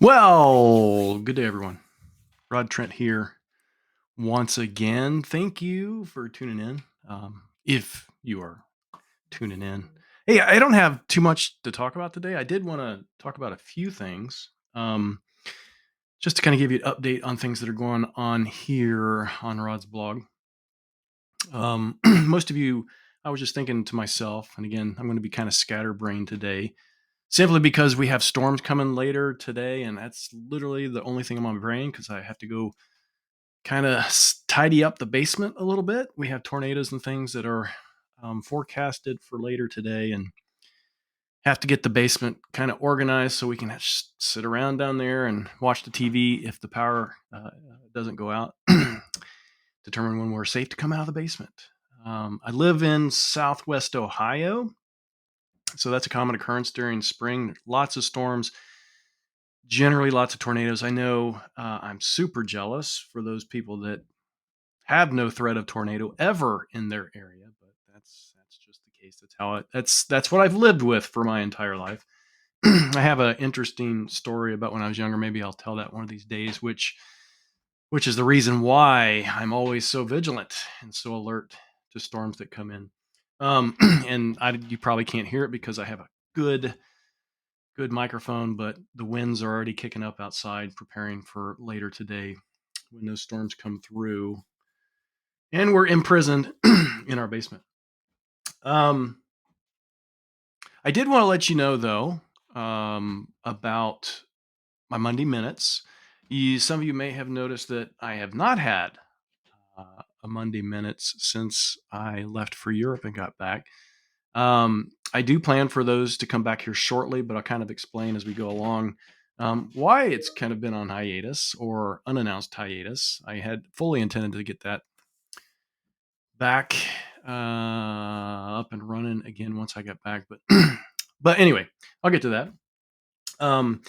Well, good day, everyone. Rod Trent here once again. Thank you for tuning in. If you are tuning in, hey, I don't have too much to talk about today. I did want to talk about a few things, just to kind of give you an update on things that are going on here on Rod's blog. Most of you, I was just thinking to myself, and again, I'm going to be kind of scatterbrained today simply because we have storms coming later today, and that's literally the only thing on my brain because I have to go kind of tidy up the basement a little bit. We have tornadoes and things that are forecasted for later today, and have to get the basement kind of organized so we can sit around down there and watch the TV if the power doesn't go out. Determine when we're safe to come out of the basement. I live in Southwest Ohio, so that's a common occurrence during spring. There's lots of storms, generally lots of tornadoes. I know I'm super jealous for those people that have no threat of tornado ever in their area, but that's just the case. That's what I've lived with for my entire life. I have an interesting story about when I was younger. Maybe I'll tell that one of these days, which is the reason why I'm always so vigilant and so alert to storms that come in. And you probably can't hear it because I have a good microphone, but the winds are already kicking up outside, preparing for later today when those storms come through, and we're imprisoned in our basement. Um, I did want to let you know though about my Monday minutes. Some of you may have noticed that I have not had a Monday minutes since I left for Europe and got back. I do plan for those to come back here shortly, but I'll kind of explain as we go along why it's kind of been on hiatus or unannounced hiatus. I had fully intended to get that back up and running again once I got back, but but anyway, I'll get to that. Um,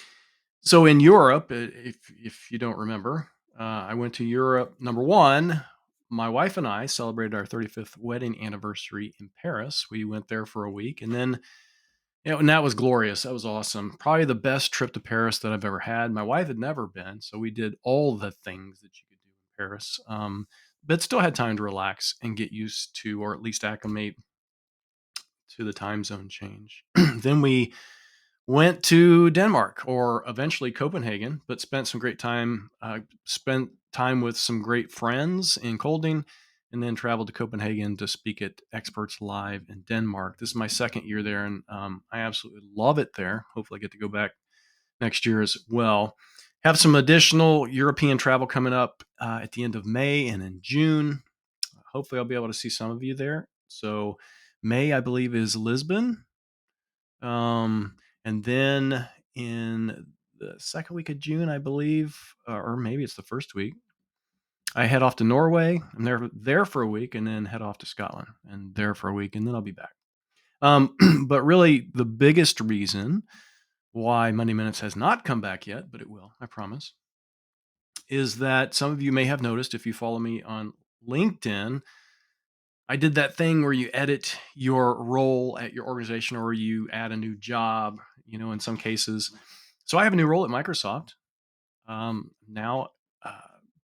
so in Europe, if you don't remember, I went to Europe. Number one, my wife and I celebrated our 35th wedding anniversary in Paris. We went there for a week, and then and that was glorious. That was awesome. Probably the best trip to Paris that I've ever had. My wife had never been, so we did all the things that you could do in Paris, but still had time to relax and get used to, or at least acclimate to the time zone change. Then we went to Denmark, or eventually Copenhagen, but spent some great time. Spent time with some great friends in Kolding, and then traveled to Copenhagen to speak at Experts Live in Denmark. This is my second year there, and I absolutely love it there. Hopefully, I get to go back next year as well. Have some additional European travel coming up at the end of May and in June. Hopefully, I'll be able to see some of you there. So, May, I believe, is Lisbon. And then in the second week of June, I believe, or maybe it's the first week, I head off to Norway. I'm there for a week, and then head off to Scotland and there for a week, and then I'll be back. But really, the biggest reason why Monday Minutes has not come back yet, but it will, I promise, is that some of you may have noticed if you follow me on LinkedIn, I did that thing where you edit your role at your organization or you add a new job, in some cases. So I have a new role at Microsoft. Now, uh,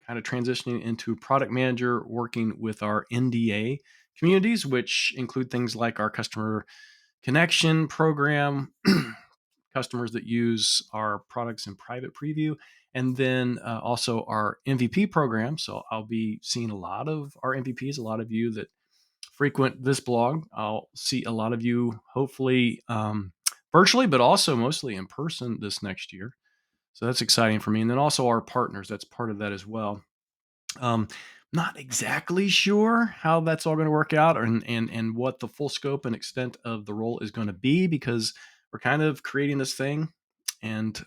kind of transitioning into product manager, working with our NDA communities, which include things like our customer connection program, customers that use our products in private preview, and then also our MVP program. So I'll be seeing a lot of our MVPs, a lot of you that frequent this blog. I'll see a lot of you, hopefully virtually, but also mostly in person this next year. So that's exciting for me. And then also our partners, that's part of that as well. Um, Not exactly sure how that's all going to work out and what the full scope and extent of the role is going to be, because we're kind of creating this thing, and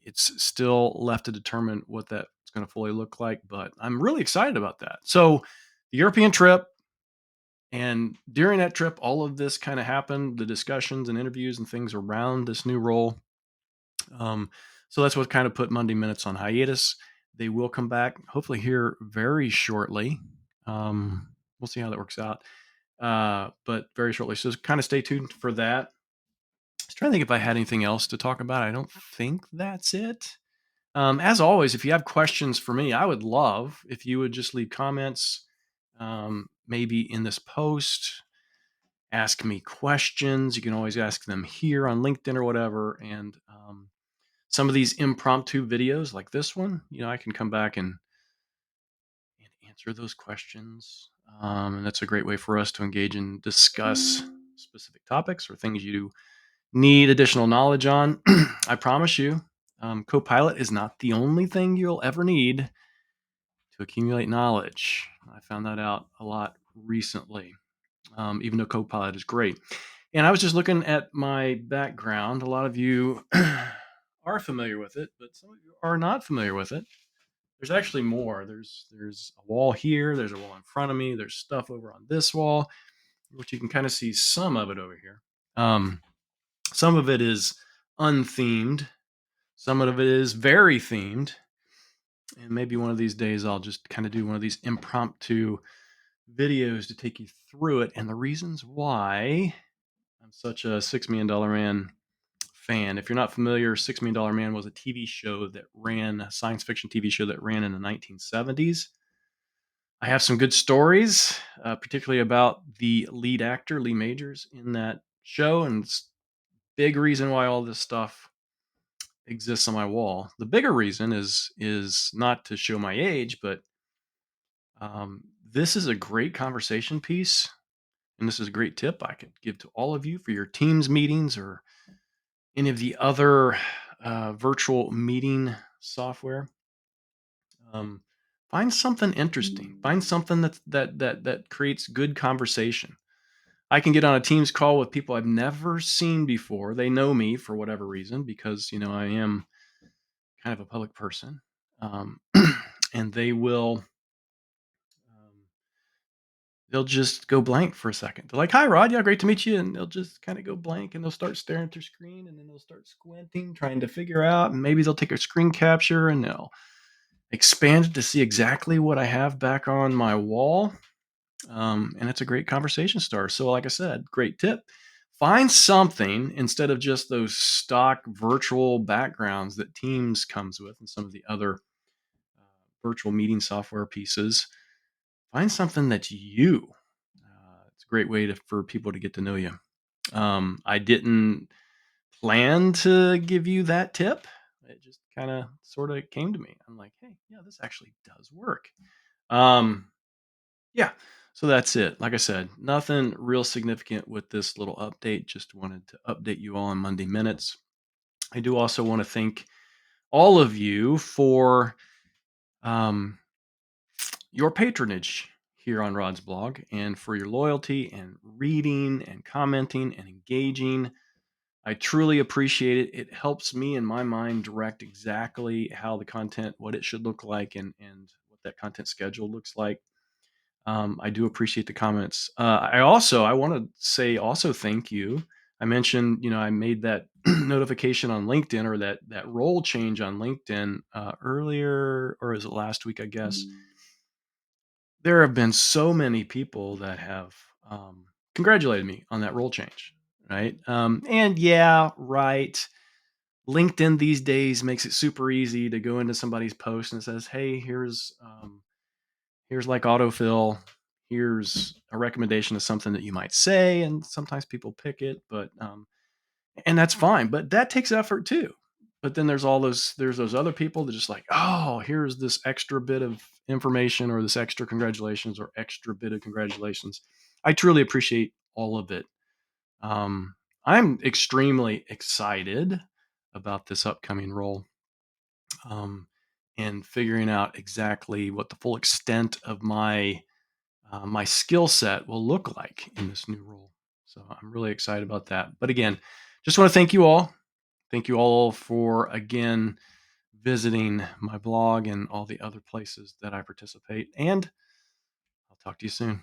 it's still left to determine what that's going to fully look like. But I'm really excited about that. So the European trip, and during that trip, all of this kind of happened, the discussions and interviews and things around this new role. Um, so that's what kind of put Monday Minutes on hiatus. They will come back, hopefully, here very shortly. We'll see how that works out, but very shortly. So kind of stay tuned for that. Trying to think if I had anything else to talk about. I don't think that's it. As always, if you have questions for me, I would love if you would just leave comments, maybe in this post, ask me questions. You can always ask them here on LinkedIn or whatever. And some of these impromptu videos, like this one, I can come back and answer those questions. And that's a great way for us to engage and discuss specific topics or things you need additional knowledge on. I promise you, Copilot is not the only thing you'll ever need to accumulate knowledge. I found that out a lot recently, even though Copilot is great. And I was just looking at my background. A lot of you are familiar with it, but some of you are not familiar with it. There's actually more. There's a wall here. There's a wall in front of me. There's stuff over on this wall, which you can kind of see some of it over here. Some of it is unthemed. Some of it is very themed. And maybe one of these days I'll just kind of do one of these impromptu videos to take you through it and the reasons why I'm such a $6 Million Man fan. If you're not familiar, $6 Million Man was a TV show that ran, a science fiction TV show that ran in the 1970s. I have some good stories, particularly about the lead actor, Lee Majors, in that show. And it's a big reason why all this stuff exists on my wall. The bigger reason is not to show my age, but this is a great conversation piece, and this is a great tip I could give to all of you for your Teams meetings or any of the other virtual meeting software. Um, find something interesting. Find something that creates good conversation. I can get on a Teams call with people I've never seen before. They know me for whatever reason because I am kind of a public person, um, and they'll just go blank for a second. They're like, "Hi, Rod. Yeah, great to meet you." And they'll just kind of go blank, and they'll start staring at their screen, and then they'll start squinting, trying to figure out. And maybe they'll take a screen capture and they'll expand it to see exactly what I have back on my wall. And it's a great conversation starter. So, like I said, great tip. Find something instead of just those stock virtual backgrounds that Teams comes with and some of the other virtual meeting software pieces. Find something that's you. It's a great way for people to get to know you. I didn't plan to give you that tip. It just kind of sort of came to me. I'm like, hey, yeah, this actually does work. Yeah, so that's it. Like I said, nothing real significant with this little update. Just wanted to update you all on Monday Minutes. I do also want to thank all of you for um, your patronage here on Rod's blog and for your loyalty and reading and commenting and engaging. I truly appreciate it. It helps me in my mind direct exactly how the content, what it should look like, and what that content schedule looks like. I do appreciate the comments. I want to say also thank you. I mentioned, I made that notification on LinkedIn or that role change on LinkedIn earlier, or is it last week? I guess there have been so many people that have congratulated me on that role change, right? And yeah, right. LinkedIn these days makes it super easy to go into somebody's post and it says, "Hey, here's like autofill. Here's a recommendation of something that you might say," and sometimes people pick it, but and that's fine. But that takes effort too. But then there's those other people that just like, "Oh, here's this extra bit of information or this extra congratulations or extra bit of congratulations." I truly appreciate all of it. Um, I'm extremely excited about this upcoming role, um, and figuring out exactly what the full extent of my skill set will look like in this new role. So I'm really excited about that. But again, just want to thank you all. Thank you all for again visiting my blog and all the other places that I participate. And I'll talk to you soon.